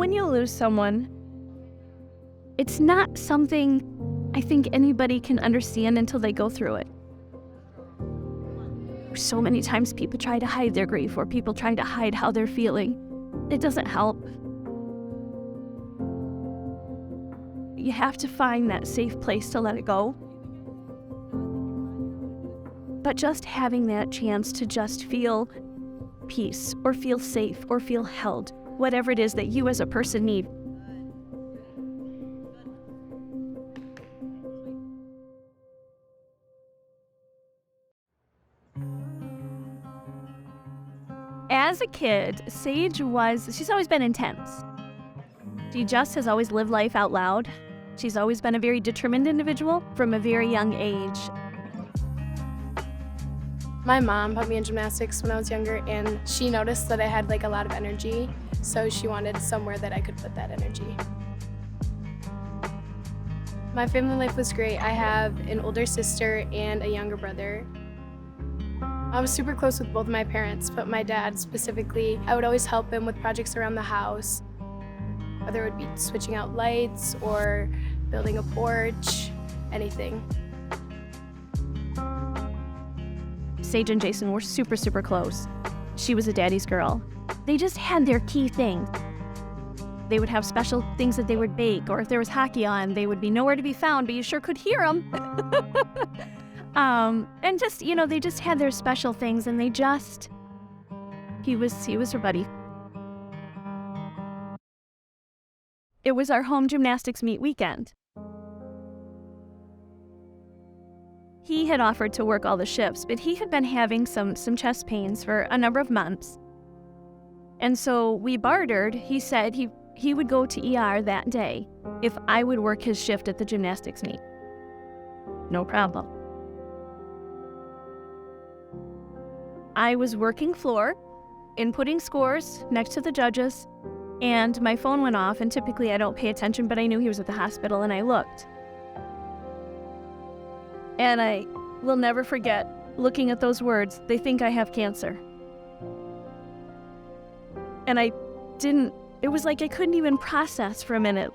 when you lose someone, it's not something I think anybody can understand until they go through it. So many times people try to hide their grief, or people try to hide how they're feeling. It doesn't help. You have to find that safe place to let it go. But just having that chance to just feel peace, or feel safe, or feel held, whatever it is that you as a person need. As a kid, she's always been intense. She just has always lived life out loud. She's always been a very determined individual from a very young age. My mom put me in gymnastics when I was younger, and she noticed that I had a lot of energy, so she wanted somewhere that I could put that energy. My family life was great. I have an older sister and a younger brother. I was super close with both of my parents, but my dad specifically, I would always help him with projects around the house, whether it would be switching out lights or building a porch, anything. Sage and Jason were super, super close. She was a daddy's girl. They just had their key things. They would have special things that they would bake, or if there was hockey on, they would be nowhere to be found, but you sure could hear them. And just, they just had their special things, and he was her buddy. It was our home gymnastics meet weekend. He had offered to work all the shifts, but he had been having some chest pains for a number of months. And so we bartered. He said he would go to ER that day if I would work his shift at the gymnastics meet. No problem. I was working floor, inputting scores next to the judges, and my phone went off, and typically I don't pay attention, but I knew he was at the hospital, and I looked. And I will never forget looking at those words, "They think I have cancer." And it was like I couldn't even process for a minute.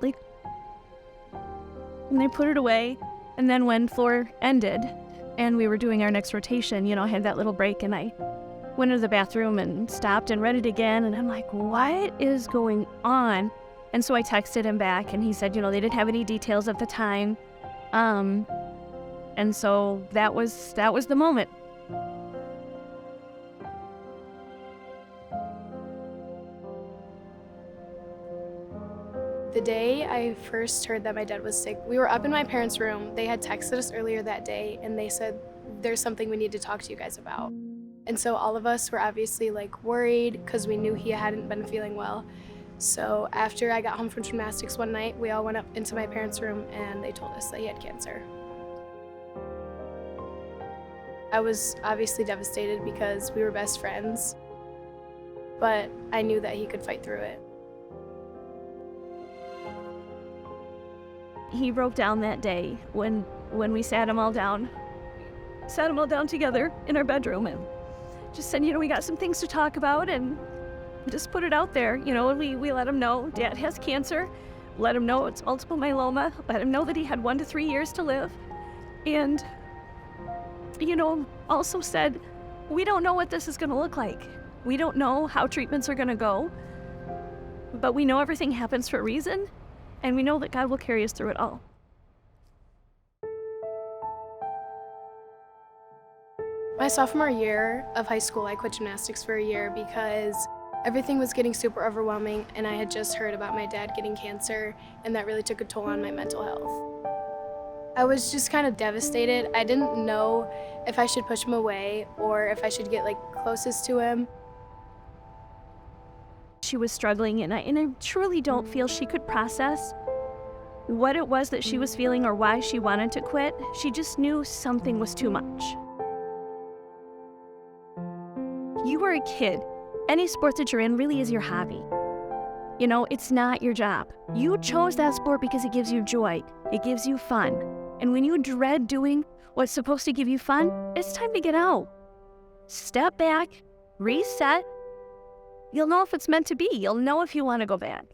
And I put it away, and then when floor ended, and we were doing our next rotation, I had that little break, and I went to the bathroom and stopped and read it again, and I'm like, what is going on? And so I texted him back, and he said, they didn't have any details at the time. And so that was the moment. The day I first heard that my dad was sick, we were up in my parents' room. They had texted us earlier that day, and they said, "There's something we need to talk to you guys about." And so all of us were obviously worried because we knew he hadn't been feeling well. So after I got home from gymnastics one night, we all went up into my parents' room, and they told us that he had cancer. I was obviously devastated because we were best friends, but I knew that he could fight through it. He broke down that day when we sat them all down together in our bedroom, and just said, we got some things to talk about, and just put it out there, and we let him know Dad has cancer, let him know it's multiple myeloma, let him know that he had 1 to 3 years to live, and, also said, we don't know what this is going to look like. We don't know how treatments are going to go, but we know everything happens for a reason, and we know that God will carry us through it all. My sophomore year of high school, I quit gymnastics for a year because everything was getting super overwhelming, and I had just heard about my dad getting cancer, and that really took a toll on my mental health. I was just kind of devastated. I didn't know if I should push him away or if I should get closest to him. She was struggling, and I truly don't feel she could process what it was that she was feeling or why she wanted to quit. She just knew something was too much. You were a kid. Any sport that you're in really is your hobby. It's not your job. You chose that sport because it gives you joy. It gives you fun. And when you dread doing what's supposed to give you fun, it's time to get out. Step back, reset. You'll know if it's meant to be. You'll know if you want to go back.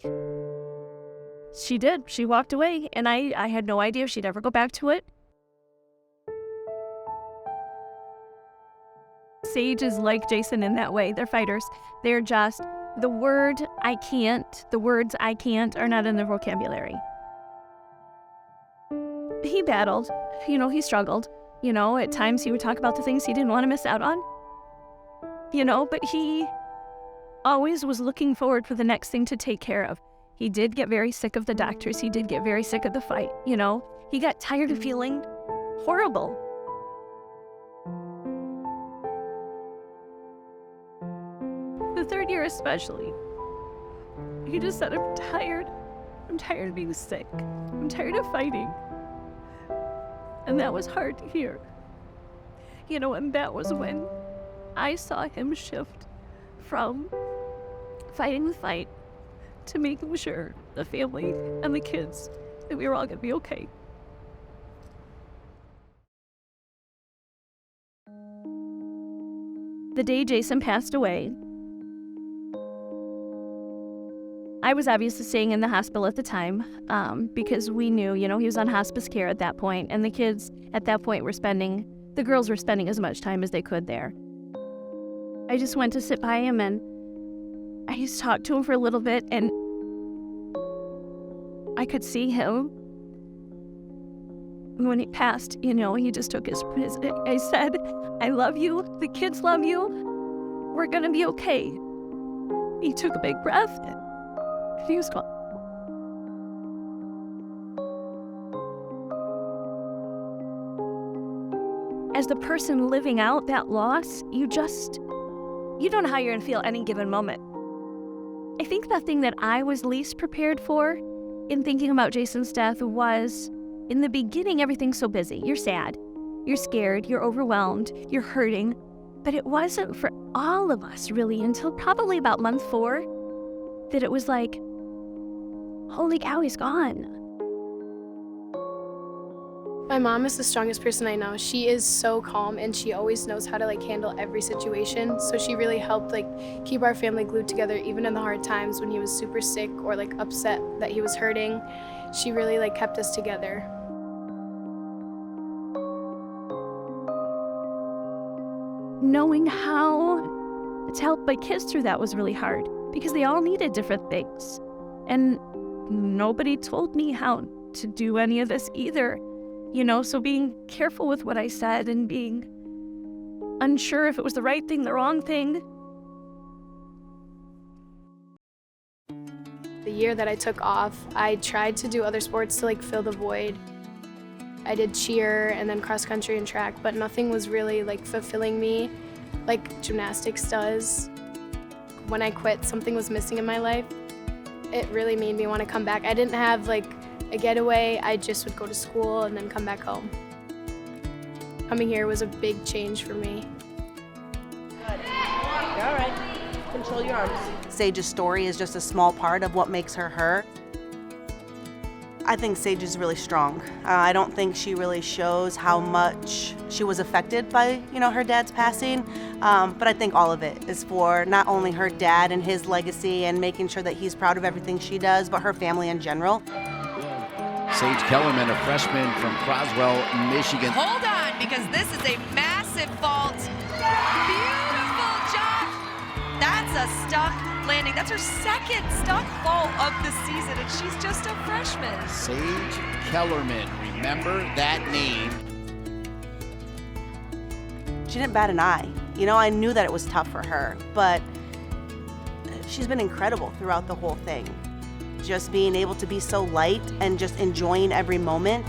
She did. She walked away, and I had no idea if she'd ever go back to it. Sage is like Jason in that way. They're fighters. They're just, the words I can't are not in their vocabulary. He battled, he struggled. At times he would talk about the things he didn't want to miss out on. But he always was looking forward for the next thing to take care of. He did get very sick of the doctors. He did get very sick of the fight, He got tired of feeling horrible. The third year especially, he just said, I'm tired. I'm tired of being sick. I'm tired of fighting. And that was hard to hear. And that was when I saw him shift from fighting the fight to making sure the family and the kids that we were all going to be okay. The day Jason passed away, I was obviously staying in the hospital at the time because we knew, he was on hospice care at that point, and the kids at that point the girls were spending as much time as they could there. I just went to sit by him, and I just talked to him for a little bit, and I could see him. When he passed, he just took his I said, I love you, the kids love you, we're gonna be okay. He took a big breath, and he was gone. As the person living out that loss, you don't know how you're gonna feel any given moment. I think the thing that I was least prepared for in thinking about Jason's death was, in the beginning, everything's so busy. You're sad, you're scared, you're overwhelmed, you're hurting. But it wasn't for all of us really until probably about month 4 that it was like, holy cow, he's gone. My mom is the strongest person I know. She is so calm, and she always knows how to handle every situation. So she really helped keep our family glued together even in the hard times when he was super sick or upset that he was hurting. She really kept us together. Knowing how to help my kids through that was really hard because they all needed different things. And nobody told me how to do any of this either. So being careful with what I said and being unsure if it was the right thing, the wrong thing. The year that I took off, I tried to do other sports to fill the void. I did cheer and then cross country and track, but nothing was really fulfilling me like gymnastics does. When I quit, something was missing in my life. It really made me want to come back. I didn't have a getaway. I just would go to school and then come back home. Coming here was a big change for me. Good. All right. Control your arms. Sage's story is just a small part of what makes her her. I think Sage is really strong. I don't think she really shows how much she was affected by, her dad's passing. But I think all of it is for not only her dad and his legacy and making sure that he's proud of everything she does, but her family in general. Sage Kellerman, a freshman from Croswell, Michigan. Hold on, because this is a massive vault. Beautiful job. That's a stuck landing. That's her second stuck vault of the season, and she's just a freshman. Sage Kellerman, remember that name. She didn't bat an eye. I knew that it was tough for her, but she's been incredible throughout the whole thing. Just being able to be so light and just enjoying every moment.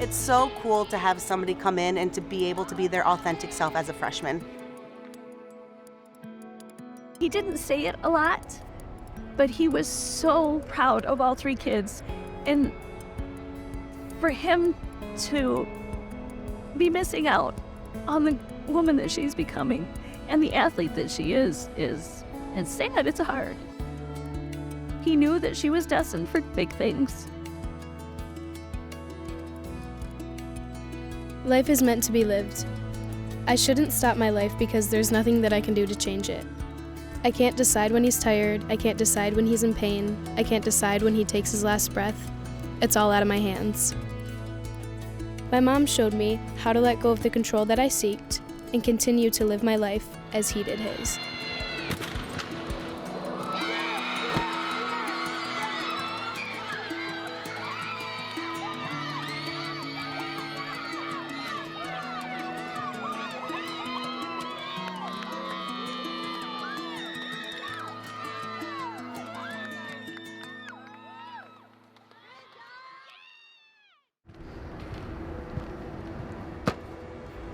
It's so cool to have somebody come in and to be able to be their authentic self as a freshman. He didn't say it a lot, but he was so proud of all 3 kids. And for him to be missing out on the woman that she's becoming and the athlete that she is it's sad, it's hard. He knew that she was destined for big things. Life is meant to be lived. I shouldn't stop my life because there's nothing that I can do to change it. I can't decide when he's tired. I can't decide when he's in pain. I can't decide when he takes his last breath. It's all out of my hands. My mom showed me how to let go of the control that I seeked and continue to live my life as he did his.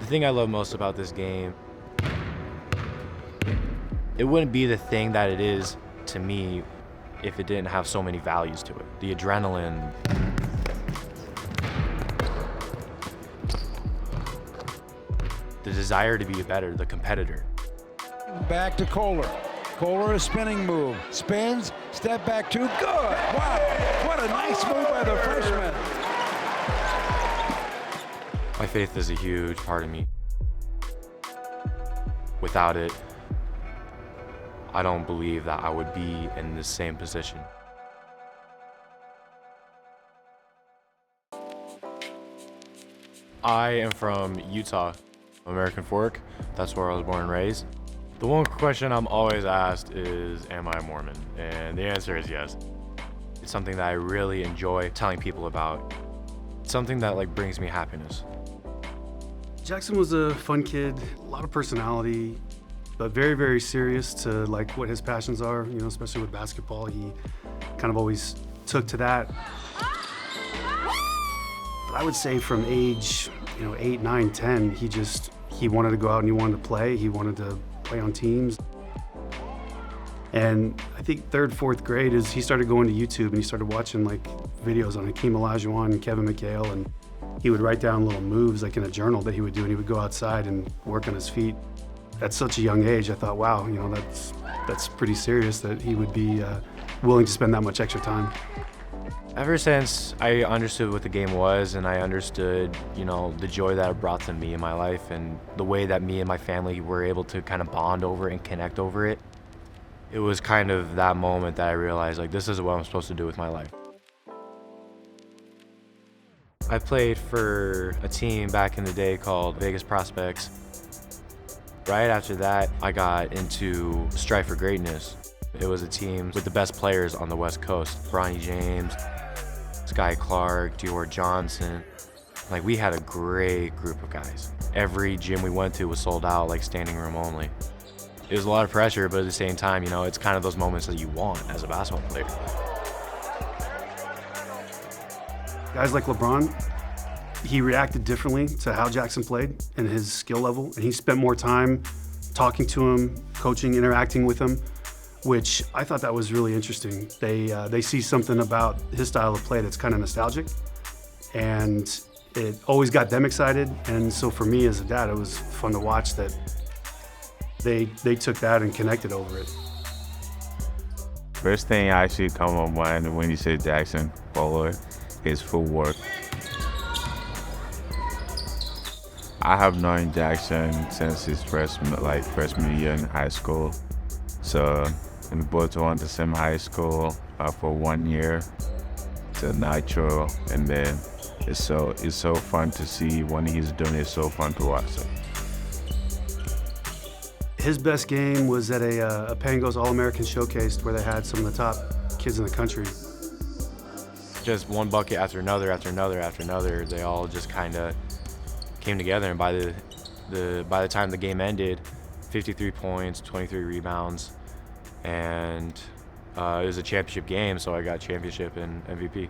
The thing I love most about this game, it wouldn't be the thing that it is to me if it didn't have so many values to it. The adrenaline, the desire to be better, the competitor. Back to Kohler. Kohler, a spinning move. Spins, step back two, good. Wow, what a nice move by the freshman. My faith is a huge part of me. Without it, I don't believe that I would be in the same position. I am from Utah, American Fork. That's where I was born and raised. The one question I'm always asked is, am I Mormon? And the answer is yes. It's something that I really enjoy telling people about. It's something that brings me happiness. Jackson was a fun kid, a lot of personality, but very, very serious to what his passions are, especially with basketball. He kind of always took to that. But I would say from age, 8, 9, 10, he wanted to go out and he wanted to play. He wanted to play on teams. And I think 3rd, 4th grade is he started going to YouTube and he started watching videos on Hakeem Olajuwon and Kevin McHale, and he would write down little moves in a journal that he would do, and he would go outside and work on his feet. At such a young age, I thought, wow, that's pretty serious that he would be willing to spend that much extra time. Ever since I understood what the game was and I understood, the joy that it brought to me in my life and the way that me and my family were able to kind of bond over and connect over it, it was kind of that moment that I realized, this is what I'm supposed to do with my life. I played for a team back in the day called Vegas Prospects. Right after that, I got into Strive for Greatness. It was a team with the best players on the West Coast. Bronny James, Sky Clark, Dior Johnson. We had a great group of guys. Every gym we went to was sold out, standing room only. It was a lot of pressure, but at the same time, it's kind of those moments that you want as a basketball player. Guys like LeBron, he reacted differently to how Jackson played and his skill level, and he spent more time talking to him, coaching, interacting with him, which I thought that was really interesting. They see something about his style of play that's kind of nostalgic, and it always got them excited. And so for me as a dad, it was fun to watch that they took that and connected over it. First thing I actually come on mind when you say Jackson Kohler is footwork. I have known Jackson since his freshman year in high school. So we both went to the same high school for 1 year. It's a natural, and then it's so fun to see when he's doing it. It's so fun to watch. So. His best game was at a Pangos All-American Showcase where they had some of the top kids in the country. Just one bucket after another, after another, after another. They all just kind of came together, and by the time the game ended, 53 points, 23 rebounds, and it was a championship game, so I got championship and MVP.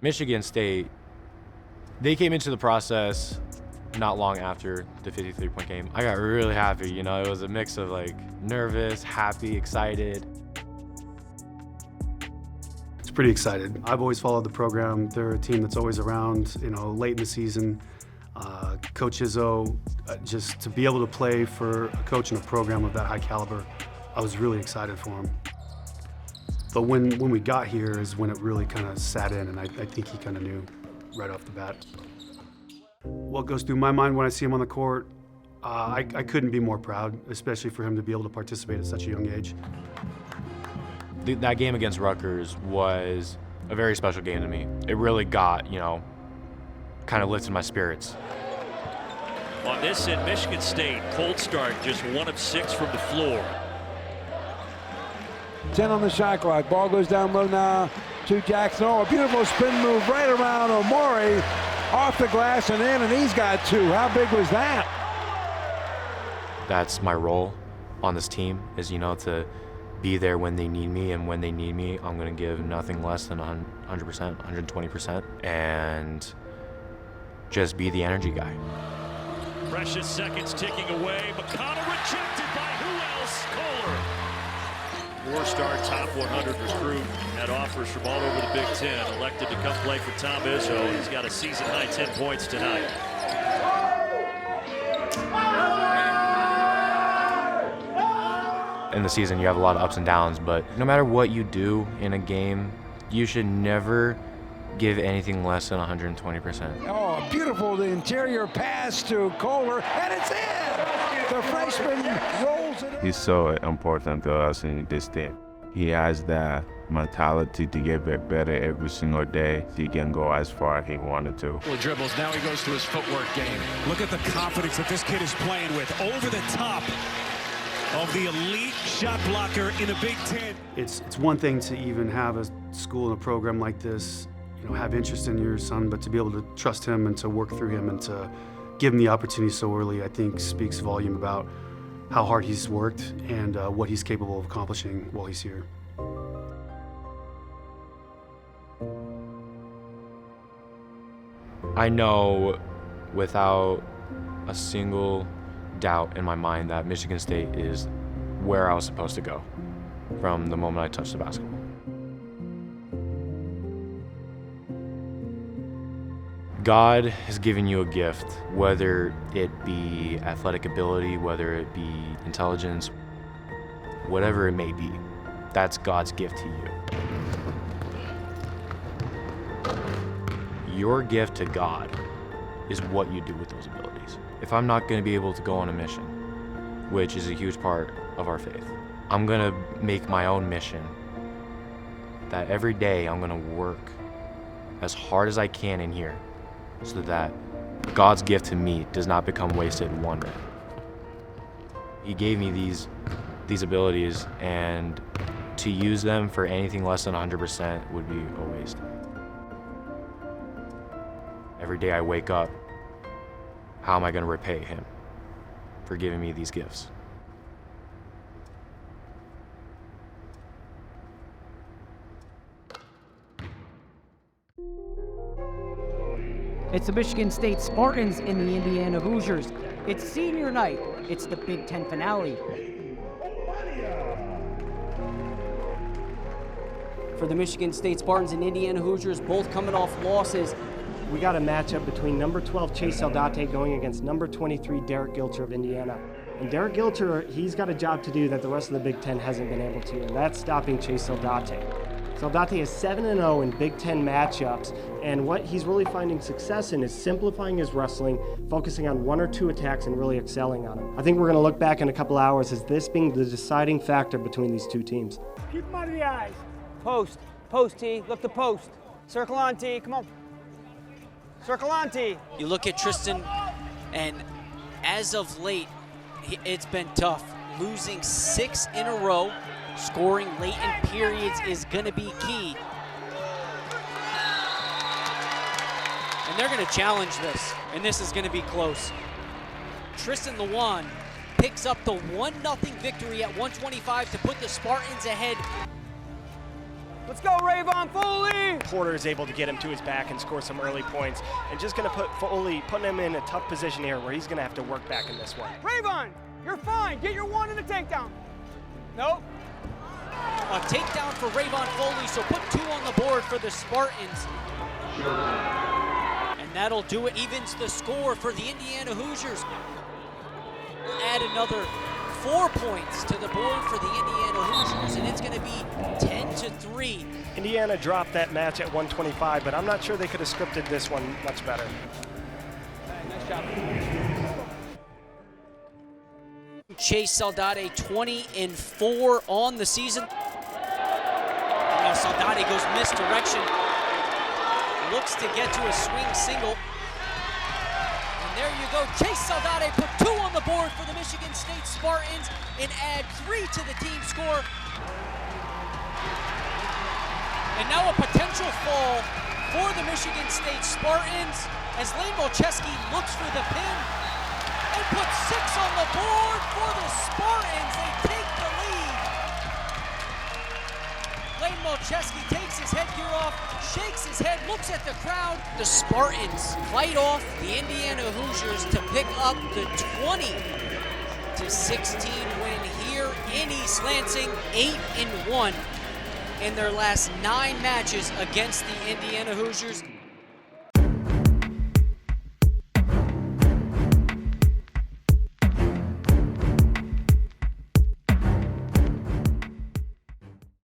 Michigan State, they came into the process not long after the 53-point game. I got really happy, it was a mix of nervous, happy, excited. It's pretty excited. I've always followed the program. They're a team that's always around, late in the season. Coach Izzo, just to be able to play for a coach in a program of that high caliber, I was really excited for him. But when we got here is when it really kind of sat in, and I think he kind of knew right off the bat. What goes through my mind when I see him on the court I couldn't be more proud, especially for him to be able to participate at such a young age. That game against Rutgers was a very special game to me. It really got, kind of lifted my spirits. On this in Michigan State, cold start, just 1 of 6 from the floor. 10 on the shot clock. Ball goes down low now to Jackson. Oh, a beautiful spin move right around Omori, off the glass and in, and he's got 2. How big was that? That's my role on this team is, to be there when they need me, and when they need me, I'm going to give nothing less than 100%, 120%, and just be the energy guy. Precious seconds ticking away. McConnell rejected by who else? Kohler. 4-star top 100 recruit had offers from all over the Big Ten. Elected to come play for Tom Izzo. He's got a season-high 10 points tonight. In the season, you have a lot of ups and downs, but no matter what you do in a game, you should never give anything less than 120%. Oh, beautiful, the interior pass to Kohler, and it's in! The freshman rolls it in. He's so important to us in this team. He has that mentality to get better every single day. He can go as far as he wanted to. Dribbles, now he goes to his footwork game. Look at the confidence that this kid is playing with. Over the top of the elite shot blocker in the Big Ten. It's one thing to even have a school and a program like this, have interest in your son, but to be able to trust him and to work through him and to give him the opportunity so early, I think speaks volume about how hard he's worked and what he's capable of accomplishing while he's here. I know without a single doubt in my mind that Michigan State is where I was supposed to go from the moment I touched the basketball. God has given you a gift, whether it be athletic ability, whether it be intelligence, whatever it may be. That's God's gift to you. Your gift to God is what you do with those abilities. If I'm not going to be able to go on a mission, which is a huge part of our faith, I'm going to make my own mission that every day I'm going to work as hard as I can in here so that God's gift to me does not become wasted one day. He gave me these abilities, and to use them for anything less than 100% would be a waste. Every day I wake up, how am I going to repay him for giving me these gifts? It's the Michigan State Spartans and the Indiana Hoosiers. It's senior night. It's the Big Ten finale. For the Michigan State Spartans and Indiana Hoosiers, both coming off losses. We got a matchup between number 12 Chase Saldate going against number 23 Derek Gilcher of Indiana. And Derek Gilcher, he's got a job to do that the rest of the Big Ten hasn't been able to, and that's stopping Chase Saldate. Saldate is 7-0 in Big Ten matchups, and what he's really finding success in is simplifying his wrestling, focusing on 1 or 2 attacks and really excelling on them. I think we're going to look back in a couple hours as this being the deciding factor between these two teams. Keep him out of the eyes. Post. Post, T. Look to post. Circle on, T. Come on. Circle on, T. You look at Tristan, and as of late, it's been tough. Losing 6 in a row, scoring late in periods is going to be key. And they're going to challenge this, and this is going to be close. Tristan Lewan picks up the 1-0 victory at 125 to put the Spartans ahead. Let's go, Rayvon Foley! Porter is able to get him to his back and score some early points, and just going to put Foley, putting him in a tough position here where he's going to have to work back in this one. Rayvon, you're fine. Get your 1 in the takedown. Nope. A takedown for Rayvon Foley, so put 2 on the board for the Spartans. And that'll do it, evens the score for the Indiana Hoosiers. We'll add another 4 points to the board for the Indiana Hoosiers, and it's going to be 10-3. Indiana dropped that match at 125, but I'm not sure they could have scripted this one much better. Nice job. Chase Saldate 20-4 on the season. Now Saldate goes misdirection. Looks to get to a swing single. And there you go. Chase Saldate put 2 on the board for the Michigan State Spartans and add 3 to the team score. And now a potential fall for the Michigan State Spartans as Lane Molcheski looks for the pin and puts 6 on the board for the Spartans. They take the lead. Lane Molcheski takes his headgear off, shakes his head, looks at the crowd. The Spartans fight off the Indiana Hoosiers to pick up the 20-16 win here in East Lansing, 8-1 in their last 9 matches against the Indiana Hoosiers.